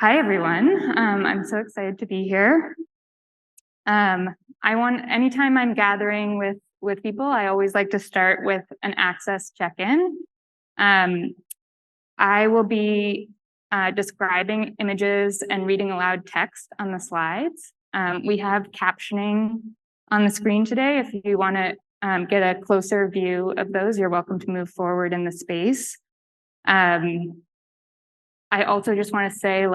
Hi, everyone. I'm so excited to be here. Anytime I'm gathering with people, I always like to start with an access check-in. I will be describing images and reading aloud text on the slides. We have captioning on the screen today. If you want to get a closer view of those, you're welcome to move forward in the space. I also just want to say,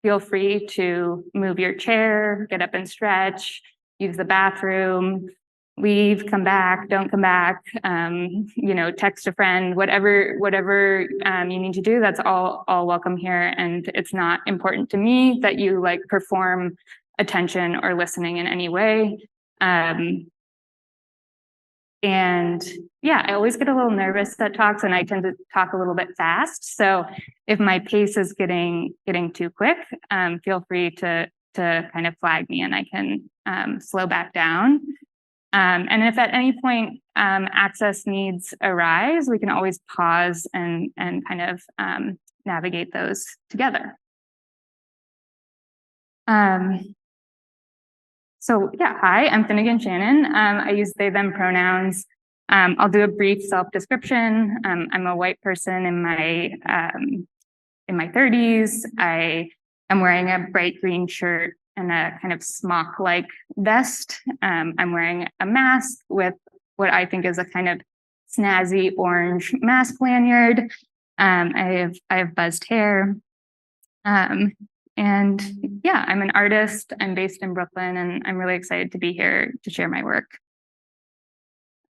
feel free to move your chair, get up and stretch, use the bathroom, leave, come back, don't come back, text a friend, whatever you need to do, that's all welcome here. And it's not important to me that you perform attention or listening in any way. And yeah, I always get a little nervous at talks, and I tend to talk a little bit fast. So if my pace is getting too quick, feel free to kind of flag me, and I can slow back down. And if at any point access needs arise, we can always pause and kind of navigate those together. So yeah, hi, I'm Finnegan Shannon. I use they, them pronouns. I'll do a brief self-description. I'm a white person in my 30s. I am wearing a bright green shirt and a kind of smock-like vest. I'm wearing a mask with what I think is a kind of snazzy orange mask lanyard. I have buzzed hair. And yeah, I'm an artist. I'm based in Brooklyn, and I'm really excited to be here to share my work.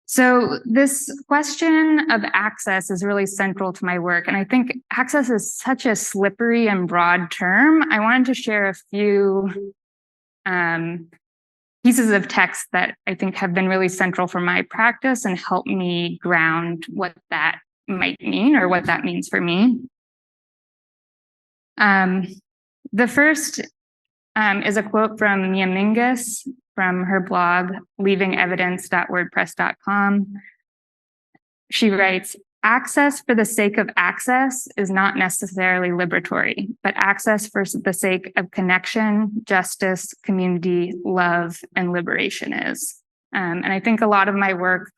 So this question of access is really central to my work. And I think access is such a slippery and broad term. I wanted to share a few pieces of text that I think have been really central for my practice and help me ground what that might mean or what that means for me. The first is a quote from Mia Mingus from her blog, leavingevidence.wordpress.com. She writes, "Access for the sake of access is not necessarily liberatory, but access for the sake of connection, justice, community, love, and liberation is." And I think a lot of my work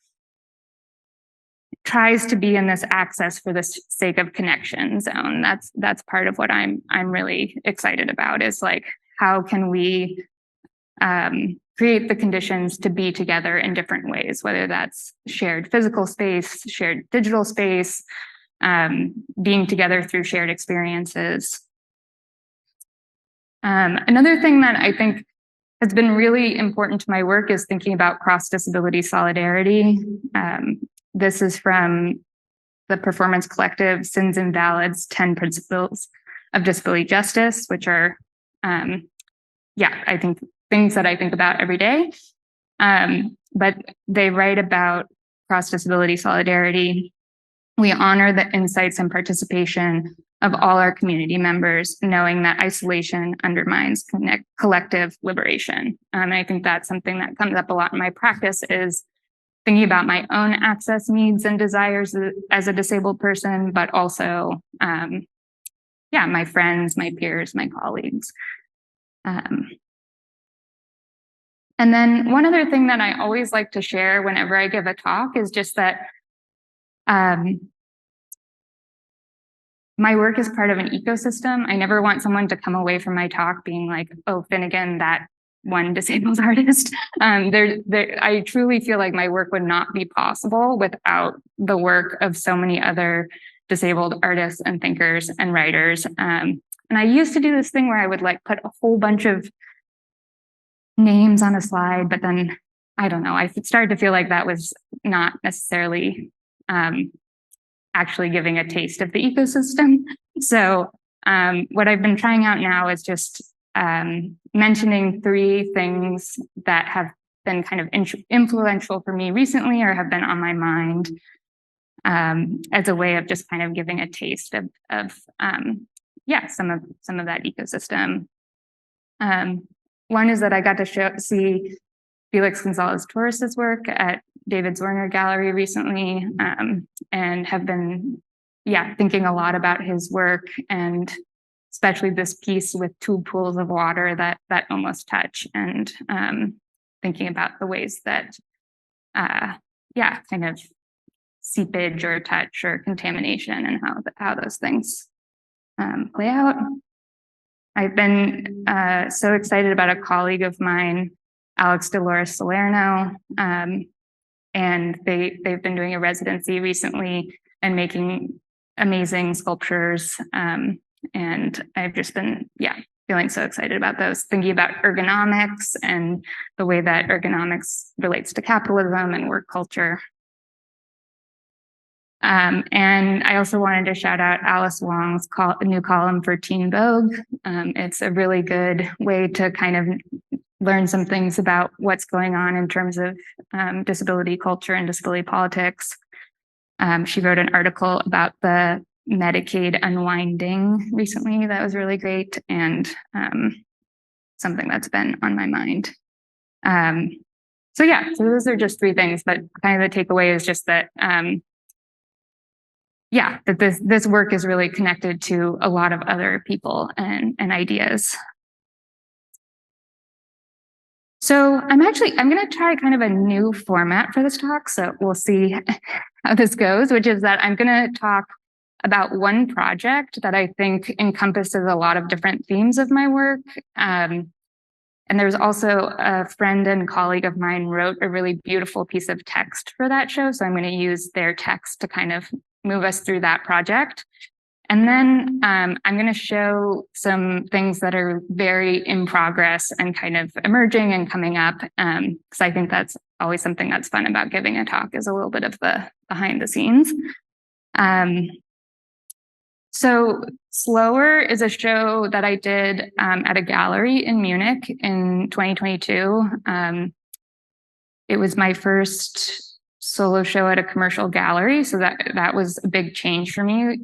tries to be in this access for the sake of connection zone. That's part of what I'm really excited about, is how can we create the conditions to be together in different ways, whether that's shared physical space, shared digital space, being together through shared experiences. Another thing that I think has been really important to my work is thinking about cross-disability solidarity. This is from the performance collective Sins Invalids 10 Principles of Disability Justice, which are, I think things that I think about every day. But they write about cross-disability solidarity. We honor the insights and participation of all our community members, knowing that isolation undermines collective liberation. And I think that's something that comes up a lot in my practice, is thinking about my own access needs and desires as a disabled person, but also, my friends, my peers, my colleagues. And then one other thing that I always like to share whenever I give a talk is just that my work is part of an ecosystem. I never want someone to come away from my talk being like, "Oh, Finnegan, that one disabled artist." I truly feel like my work would not be possible without the work of so many other disabled artists and thinkers and writers. And I used to do this thing where I would put a whole bunch of names on a slide, but then I don't know, I started to feel like that was not necessarily actually giving a taste of the ecosystem. So what I've been trying out now is just mentioning 3 things that have been kind of influential for me recently or have been on my mind, as a way of just kind of giving a taste of some of that ecosystem. One is that I got to see Felix Gonzalez Torres's work at David Zwirner Gallery recently, and have been thinking a lot about his work and especially this piece with two pools of water that almost touch, and thinking about the ways that, kind of seepage or touch or contamination and how those things play out. I've been so excited about a colleague of mine, Alex Dolores Salerno, and they've been doing a residency recently and making amazing sculptures. And I've just been, feeling so excited about those, thinking about ergonomics and the way that ergonomics relates to capitalism and work culture. And I also wanted to shout out Alice Wong's new column for Teen Vogue. It's a really good way to kind of learn some things about what's going on in terms of disability culture and disability politics. She wrote an article about the Medicaid unwinding recently that was really great, and something that's been on my mind. So those are just three things, but kind of the takeaway is just that that this work is really connected to a lot of other people and ideas. So I'm going to try kind of a new format for this talk. So we'll see how this goes, which is that I'm going to talk about one project that I think encompasses a lot of different themes of my work. And there's also a friend and colleague of mine wrote a really beautiful piece of text for that show. So I'm going to use their text to kind of move us through that project. And then I'm going to show some things that are very in progress and kind of emerging and coming up, because I think that's always something that's fun about giving a talk, is a little bit of the behind the scenes. So Slower is a show that I did at a gallery in Munich in 2022. It was my first solo show at a commercial gallery, so that was a big change for me,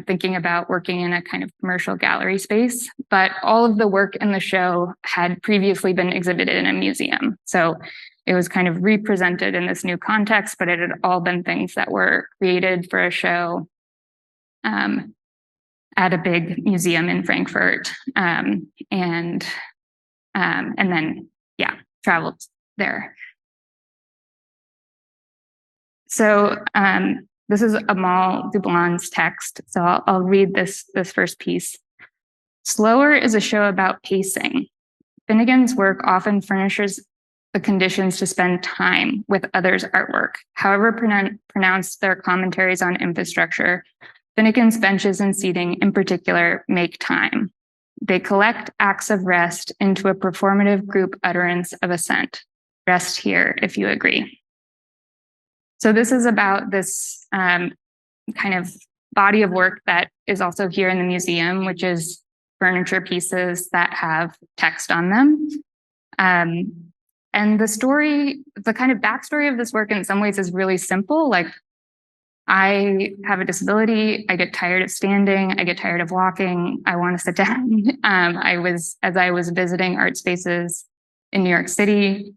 thinking about working in a kind of commercial gallery space. But all of the work in the show had previously been exhibited in a museum, so it was kind of represented in this new context, but it had all been things that were created for a show at a big museum in Frankfurt, and then traveled there. So this is Amal Dublan's text. So I'll read this first piece. Slower is a show about pacing. Finnegan's work often furnishes the conditions to spend time with others' artwork. However pronounced their commentaries on infrastructure, Finnegan's benches and seating in particular make time. They collect acts of rest into a performative group utterance of assent. Rest here if you agree. So this is about this kind of body of work that is also here in the museum, which is furniture pieces that have text on them. And the kind of backstory of this work in some ways is really simple. Like, I have a disability. I get tired of standing. I get tired of walking. I want to sit down. As I was visiting art spaces in New York City,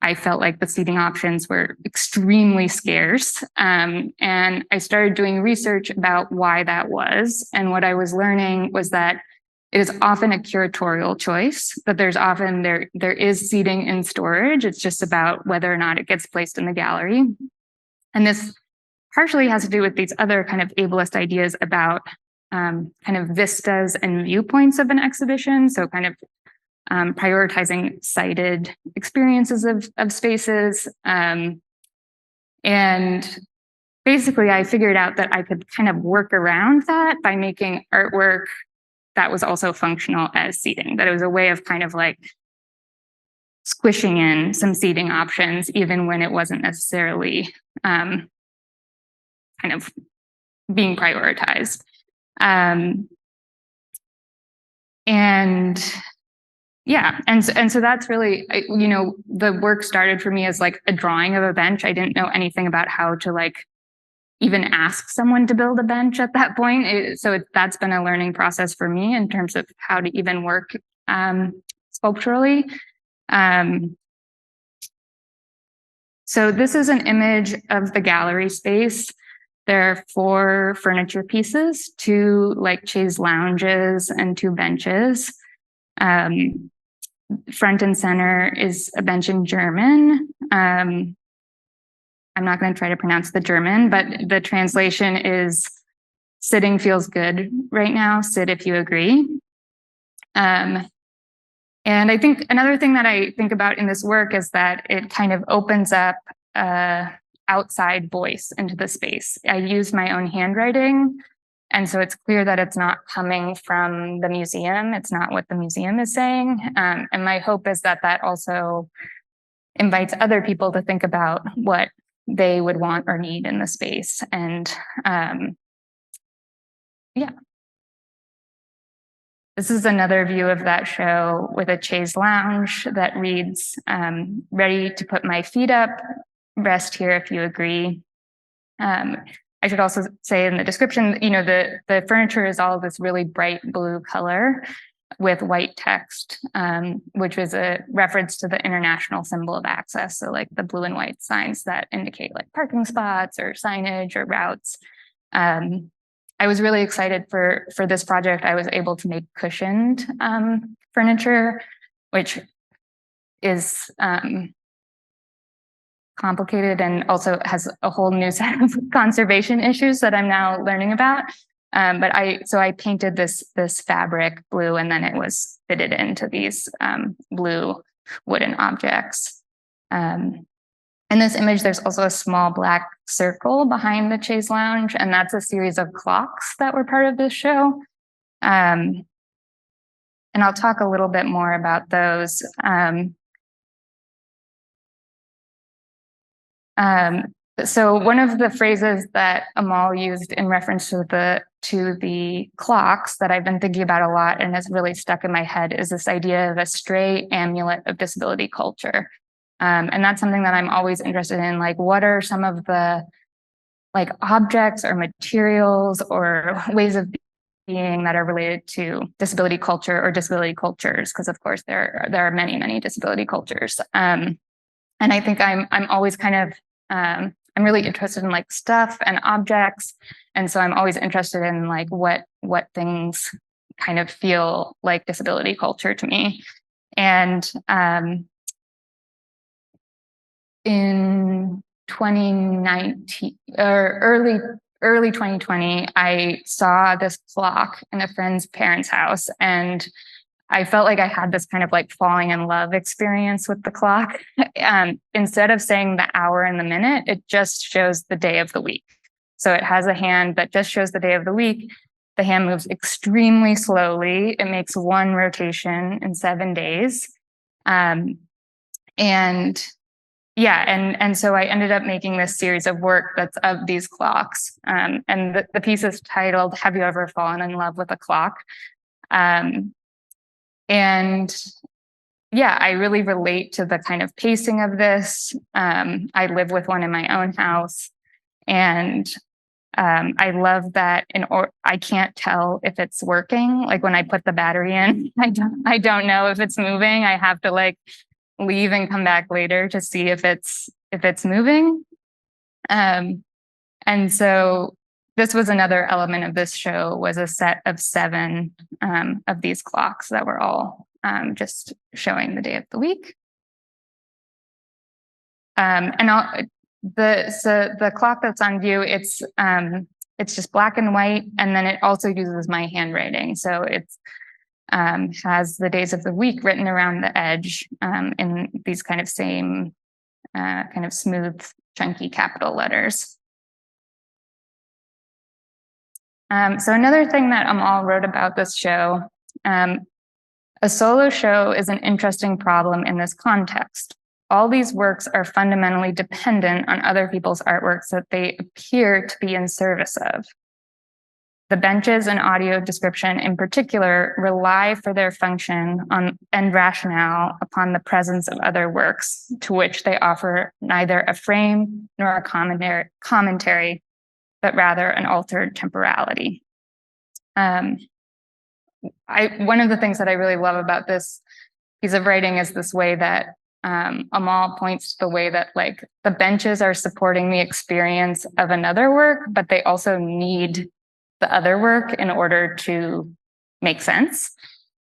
I felt like the seating options were extremely scarce. And I started doing research about why that was. And what I was learning was that it is often a curatorial choice, that there is seating in storage. It's just about whether or not it gets placed in the gallery. And this partially has to do with these other kind of ableist ideas about kind of vistas and viewpoints of an exhibition. So kind of prioritizing sighted experiences of spaces. And basically, I figured out that I could kind of work around that by making artwork that was also functional as seating, that it was a way of kind of like squishing in some seating options, even when it wasn't necessarily kind of being prioritized. And so that's really, the work started for me as like a drawing of a bench. I didn't know anything about how to like even ask someone to build a bench at that point. That's been a learning process for me in terms of how to even work sculpturally. So this is an image of the gallery space There are 4 furniture pieces, 2 like chaise lounges and 2 benches. Front and center is a bench in German. I'm not going to try to pronounce the German, but the translation is sitting feels good right now. Sit if you agree. And I think another thing that I think about in this work is that it kind of opens up outside voice into the space. I use my own handwriting, and so it's clear that it's not coming from the museum. It's not what the museum is saying. And my hope is that that also invites other people to think about what they would want or need in the space. And yeah. This is another view of that show with a chaise lounge that reads, ready to put my feet up, rest here if you agree. I should also say in the description, you know, the furniture is all this really bright blue color with white text, which was a reference to the international symbol of access. So like the blue and white signs that indicate like parking spots or signage or routes. I was really excited for this project. I was able to make cushioned furniture, which is complicated and also has a whole new set of conservation issues that I'm now learning about. But I painted this fabric blue, and then it was fitted into these blue wooden objects. In this image, there's also a small black circle behind the chaise lounge, and that's a series of clocks that were part of this show. And I'll talk a little bit more about those. So one of the phrases that Amal used in reference to the clocks that I've been thinking about a lot and has really stuck in my head is this idea of a stray amulet of disability culture. And that's something that I'm always interested in. Like, what are some of the like objects or materials or ways of being that are related to disability culture or disability cultures? Because of course there are many disability cultures. And I think I'm always kind of I'm really interested in like stuff and objects, and so I'm always interested in like what things kind of feel like disability culture to me. And in 2019 or early 2020, I saw this clock in a friend's parents' house, and I felt like I had this kind of like falling in love experience with the clock. Instead of saying the hour and the minute, it just shows the day of the week. So it has a hand that just shows the day of the week. The hand moves extremely slowly. It makes 1 rotation in 7 days. And so I ended up making this series of work that's of these clocks. And the piece is titled, "Have You Ever Fallen in Love with a Clock?" And yeah, I really relate to the kind of pacing of this. I live with one in my own house, and I love that. I can't tell if it's working. Like when I put the battery in, I don't know if it's moving. I have to like leave and come back later to see if it's moving. And so this was another element of this show, was a set of 7 of these clocks that were all just showing the day of the week. The clock that's on view, it's just black and white, and then it also uses my handwriting. So it's has the days of the week written around the edge in these kind of same kind of smooth, chunky capital letters. So another thing that Amal wrote about this show, a solo show is an interesting problem in this context. All these works are fundamentally dependent on other people's artworks that they appear to be in service of. The benches and audio description in particular rely for their function on and rationale upon the presence of other works to which they offer neither a frame nor a commentary, but rather an altered temporality. One of the things that I really love about this piece of writing is this way that Amal points to the way that like the benches are supporting the experience of another work, but they also need the other work in order to make sense.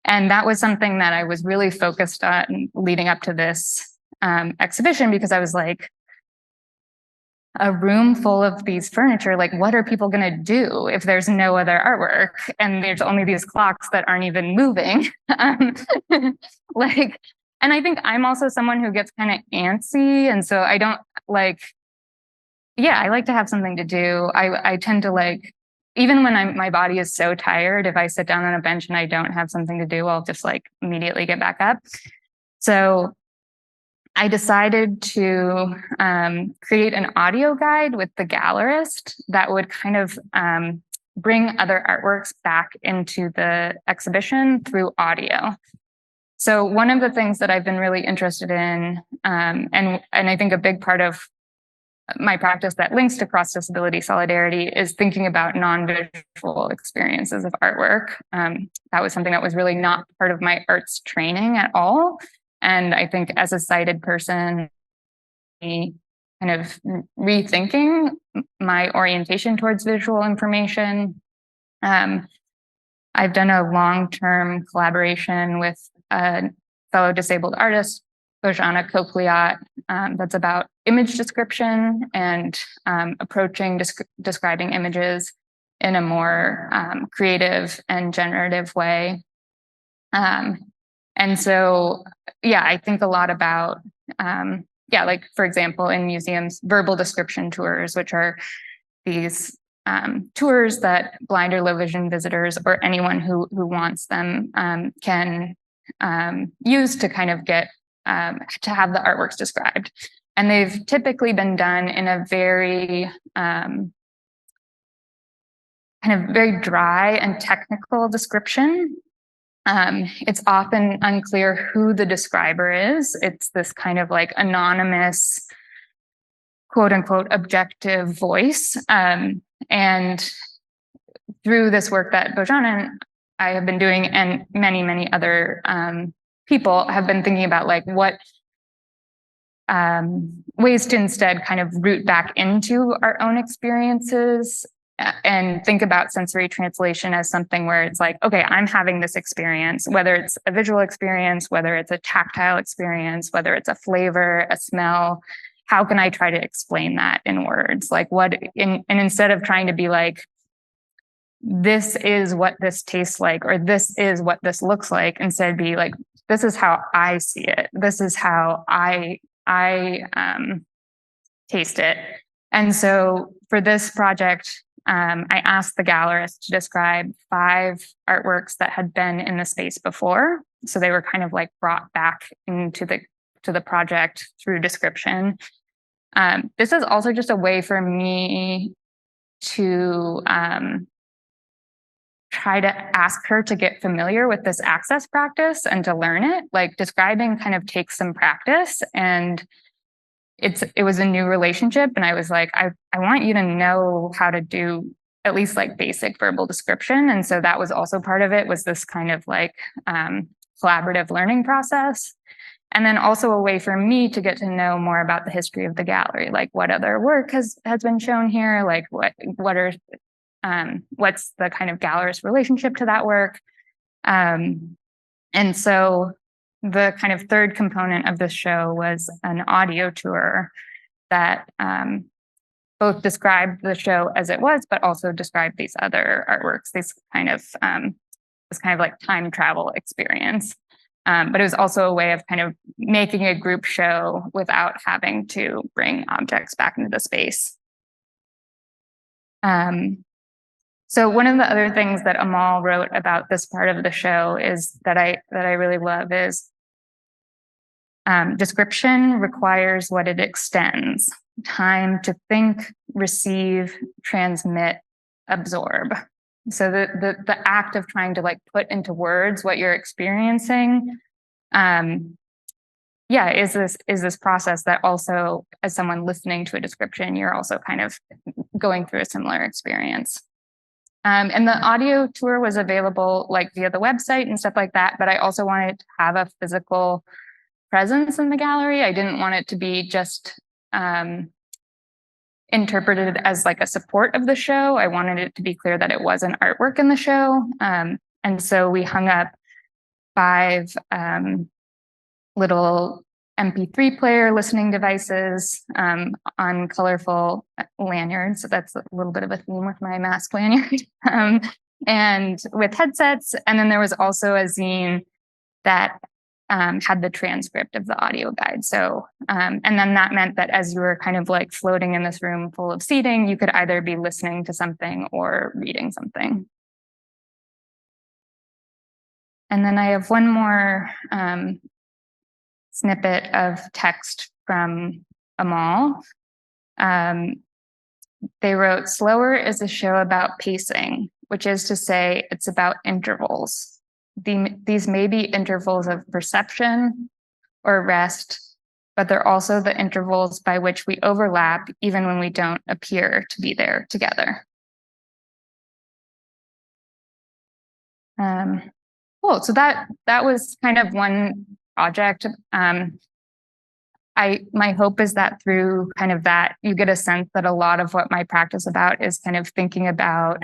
And that was something that I was really focused on leading up to this exhibition, because I was like, a room full of these furniture, like what are people going to do if there's no other artwork and there's only these clocks that aren't even moving? Like, and I think I'm also someone who gets kind of antsy, and so I don't like, yeah, I like to have something to do. I tend to like, even when my body is so tired, if I sit down on a bench and I don't have something to do, I'll just like immediately get back up. So I decided to create an audio guide with the gallerist that would kind of bring other artworks back into the exhibition through audio. So one of the things that I've been really interested in, and I think a big part of my practice that links to cross-disability solidarity, is thinking about non-visual experiences of artwork. That was something that was really not part of my arts training at all. And I think as a sighted person, kind of rethinking my orientation towards visual information. I've done a long-term collaboration with a fellow disabled artist, Bojana Kokliat, that's about image description and approaching describing images in a more creative and generative way. And so, yeah, I think a lot about, like, for example, in museums, verbal description tours, which are these tours that blind or low vision visitors or anyone who wants them can use to kind of get to have the artworks described. And they've typically been done in a very kind of very dry and technical description. It's often unclear who the describer is. It's this kind of like anonymous, quote unquote, objective voice. And through this work that Bojana and I have been doing, and many, many other people have been thinking about, like what ways to instead kind of root back into our own experiences and think about sensory translation as something where it's like, okay, I'm having this experience, whether it's a visual experience, whether it's a tactile experience, whether it's a flavor, a smell, how can I try to explain that in words? Like and instead of trying to be like, this is what this tastes like, or this is what this looks like, instead be like, this is how I see it. This is how I taste it. And so for this project, I asked the gallerist to describe 5 artworks that had been in the space before. So they were kind of like brought back into the project through description. This is also just a way for me to try to ask her to get familiar with this access practice and to learn it. Like describing kind of takes some practice, and it was a new relationship, and I was like, I want you to know how to do at least like basic verbal description. And so that was also part of it, was this kind of like collaborative learning process. And then also a way for me to get to know more about the history of the gallery, like what other work has been shown here, like what's the kind of gallerist relationship to that work. And so the kind of third component of this show was an audio tour that both described the show as it was, but also described these other artworks, this kind of like time travel experience. But it was also a way of kind of making a group show without having to bring objects back into the space. So one of the other things that Amal wrote about this part of the show is that I really love is description requires what it extends: time to think, receive, transmit, absorb. So the act of trying to like put into words what you're experiencing, is this process that also, as someone listening to a description, you're also kind of going through a similar experience. And the audio tour was available like via the website and stuff like that, but I also wanted to have a physical presence in the gallery. I didn't want it to be just interpreted as like a support of the show. I wanted it to be clear that it was an artwork in the show. And so we hung up 5 little MP3 player listening devices on colorful lanyards. So that's a little bit of a theme with my mask lanyard. And with headsets. And then there was also a zine that had the transcript of the audio guide. So, and then that meant that as you were kind of like floating in this room full of seating, you could either be listening to something or reading something. And then I have one more snippet of text from a mall. They wrote, "Slower is a show about pacing, which is to say it's about intervals. These may be intervals of perception or rest, but they're also the intervals by which we overlap even when we don't appear to be there together." Cool. So that was kind of one project. My hope is that through kind of that, you get a sense that a lot of what my practice about is kind of thinking about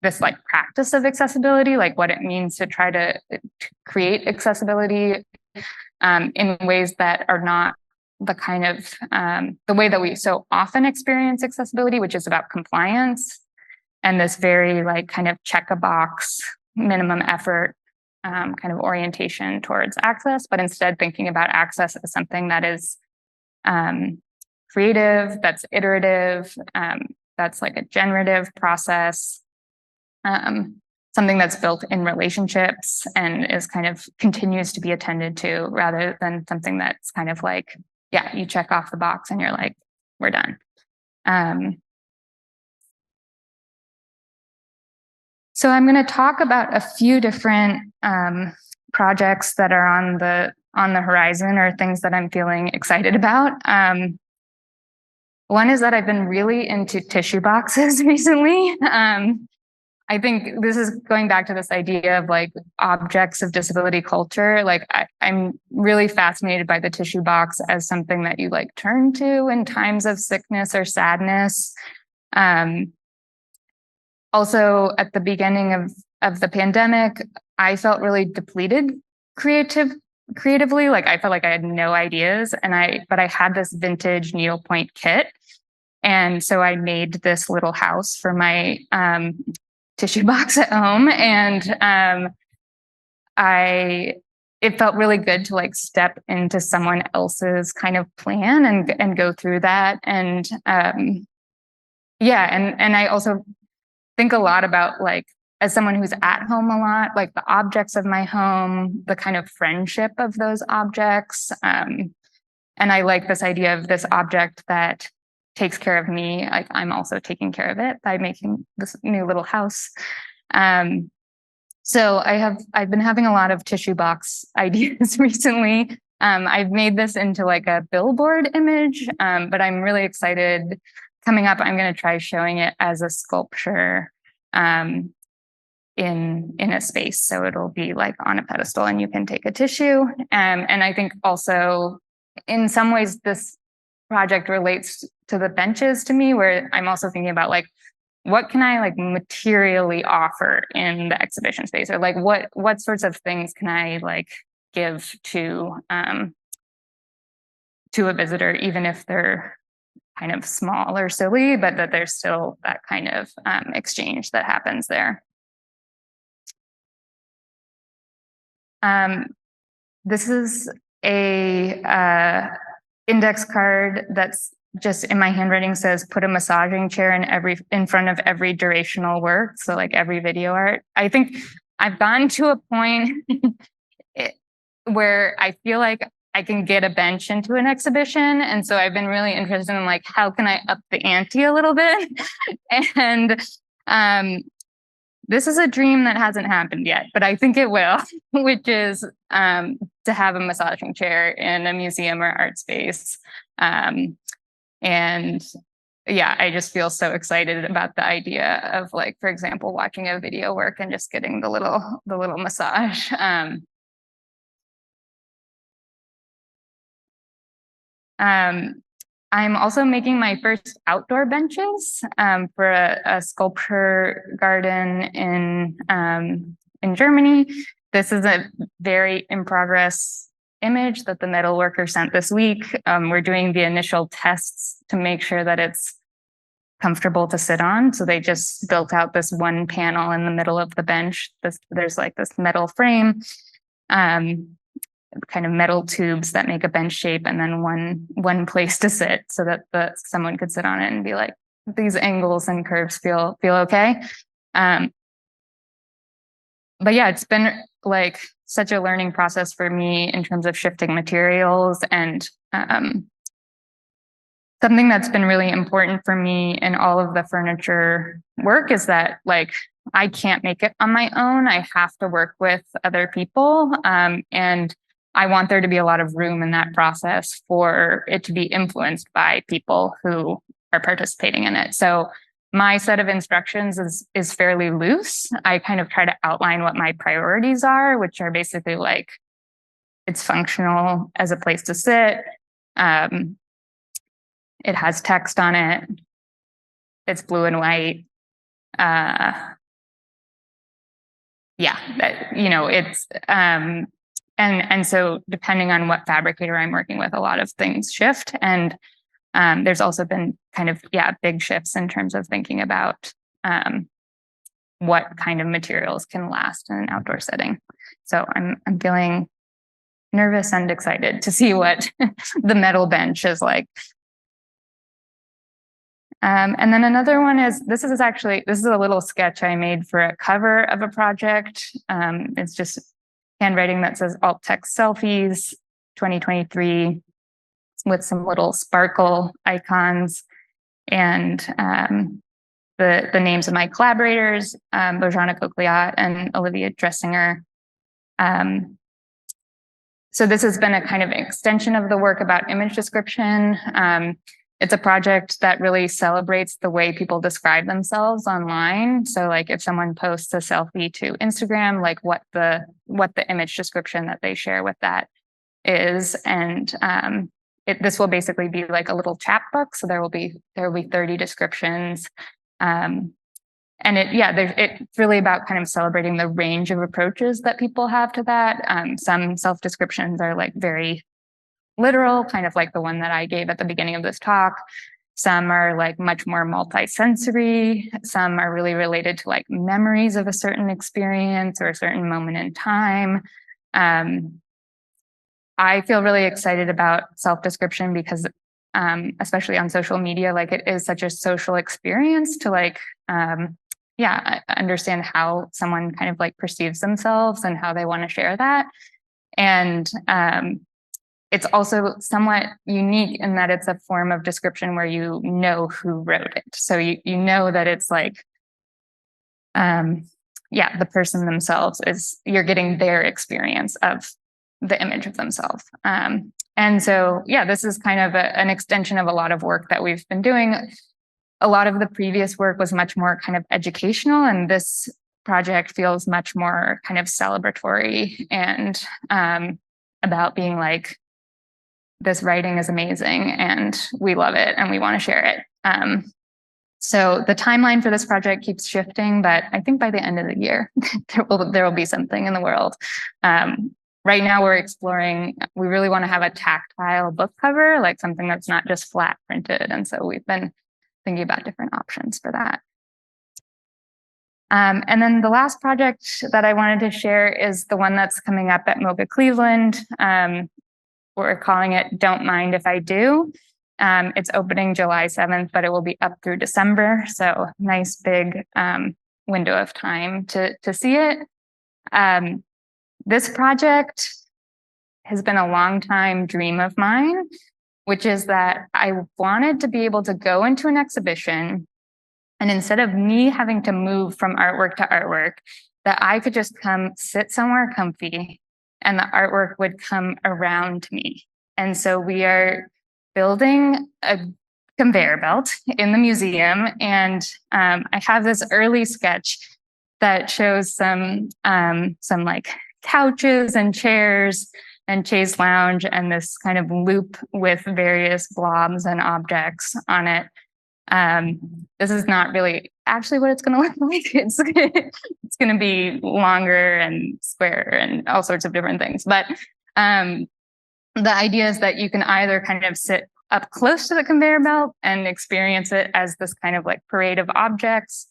this like practice of accessibility, like what it means to try to create accessibility in ways that are not the kind of the way that we so often experience accessibility, which is about compliance and this very like kind of check a box, minimum effort kind of orientation towards access, but instead thinking about access as something that is creative, that's iterative, that's like a generative process, something that's built in relationships and is kind of continues to be attended to rather than something that's kind of like, yeah, you check off the box and you're like, we're done. So I'm going to talk about a few different projects that are on the horizon or things that I'm feeling excited about. One is that I've been really into tissue boxes recently. I think this is going back to this idea of like objects of disability culture. Like I'm really fascinated by the tissue box as something that you like turn to in times of sickness or sadness. Also, at the beginning of the pandemic, I felt really depleted creatively. Like I felt like I had no ideas, but I had this vintage needlepoint kit, and so I made this little house for my tissue box at home, and it felt really good to like step into someone else's kind of plan and go through that, and and I also think a lot about like as someone who's at home a lot, like the objects of my home, the kind of friendship of those objects. And I like this idea of this object that takes care of me. Like I'm also taking care of it by making this new little house. So I've been having a lot of tissue box ideas recently. I've made this into like a billboard image, but I'm really excited. Coming up, I'm going to try showing it as a sculpture in a space. So it'll be like on a pedestal and you can take a tissue. And I think also in some ways this project relates to the benches to me, where I'm also thinking about like, what can I like materially offer in the exhibition space, or like what sorts of things can I like give to a visitor, even if they're kind of small or silly, but that there's still that kind of exchange that happens there. This is a index card that's just in my handwriting says, "Put a massaging chair in front of every durational work." So like every video art. I think I've gotten to a point where I feel like I can get a bench into an exhibition. And so I've been really interested in like, how can I up the ante a little bit? And this is a dream that hasn't happened yet, but I think it will, which is to have a massaging chair in a museum or art space. And yeah, I just feel so excited about the idea of like, for example, watching a video work and just getting the little massage. I'm also making my first outdoor benches for a sculpture garden in Germany. This is a very in progress image that the metal worker sent this week. We're doing the initial tests to make sure that it's comfortable to sit on. So they just built out this one panel in the middle of the bench. There's like this metal frame, kind of metal tubes that make a bench shape, and then one place to sit so that someone could sit on it and be like, these angles and curves feel okay. But yeah, it's been like such a learning process for me in terms of shifting materials, and something that's been really important for me in all of the furniture work is that like I can't make it on my own. I have to work with other people. And I want there to be a lot of room in that process for it to be influenced by people who are participating in it. So my set of instructions is fairly loose. I kind of try to outline what my priorities are, which are basically like it's functional as a place to sit. It has text on it. It's blue and white. It's and so depending on what fabricator I'm working with, a lot of things shift. And there's also been kind of big shifts in terms of thinking about what kind of materials can last in an outdoor setting. So I'm feeling nervous and excited to see what the metal bench is like. And then another one is, this is a little sketch I made for a cover of a project. It's just handwriting that says alt text selfies 2023 with some little sparkle icons and the names of my collaborators, Bojana Cochliat and Olivia Dressinger. So this has been a kind of extension of the work about image description. It's a project that really celebrates the way people describe themselves online. So like if someone posts a selfie to Instagram, like what the image description that they share with that is. And this will basically be like a little chapbook. So there will be 30 descriptions. And it's really about kind of celebrating the range of approaches that people have to that. Some self-descriptions are like very literal, kind of like the one that I gave at the beginning of this talk. Some are like much more multi-sensory. Some are really related to like memories of a certain experience or a certain moment in time. I feel really excited about self-description because especially on social media, like it is such a social experience to like, understand how someone kind of like perceives themselves and how they want to share that. And it's also somewhat unique in that it's a form of description where you know who wrote it. So you know that it's like, the person themselves you're getting their experience of the image of themselves. And so, this is kind of an extension of a lot of work that we've been doing. A lot of the previous work was much more kind of educational, and this project feels much more kind of celebratory and about being like, this writing is amazing and we love it and we want to share it. So the timeline for this project keeps shifting, but I think by the end of the year, there will be something in the world. Right now we're exploring, we really want to have a tactile book cover, like something that's not just flat printed. And so we've been thinking about different options for that. And then the last project that I wanted to share is the one that's coming up at MoCA Cleveland. We're calling it Don't Mind If I Do. It's opening July 7th, but it will be up through December. So nice big window of time to see it. This project has been a long time dream of mine, which is that I wanted to be able to go into an exhibition, and instead of me having to move from artwork to artwork, that I could just come sit somewhere comfy and the artwork would come around me. And so we are building a conveyor belt in the museum. And I have this early sketch that shows some like couches and chairs and Chase Lounge and this kind of loop with various blobs and objects on it. This is not really actually what it's going to look like. It's going to be longer and square and all sorts of different things. But the idea is that you can either kind of sit up close to the conveyor belt and experience it as this kind of like parade of objects,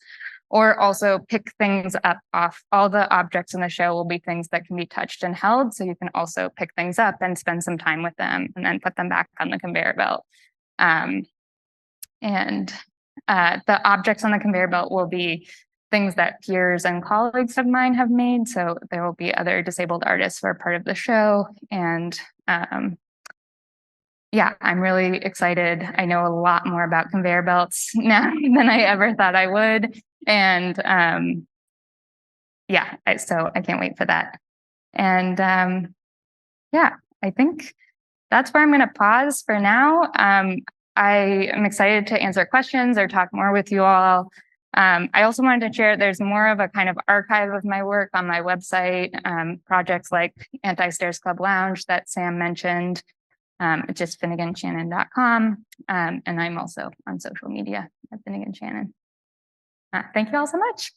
or also pick things up off. All the objects in the show will be things that can be touched and held. So you can also pick things up and spend some time with them and then put them back on the conveyor belt. The objects on the conveyor belt will be things that peers and colleagues of mine have made. So there will be other disabled artists who are part of the show. And yeah, I'm really excited. I know a lot more about conveyor belts now than I ever thought I would. And yeah, so I can't wait for that. And yeah, I think that's where I'm going to pause for now. I am excited to answer questions or talk more with you all. I also wanted to share there's more of a kind of archive of my work on my website, projects like Anti-Stairs Club Lounge that Sam mentioned. It's just FinneganShannon.com. And I'm also on social media at Finnegan Shannon. Thank you all so much.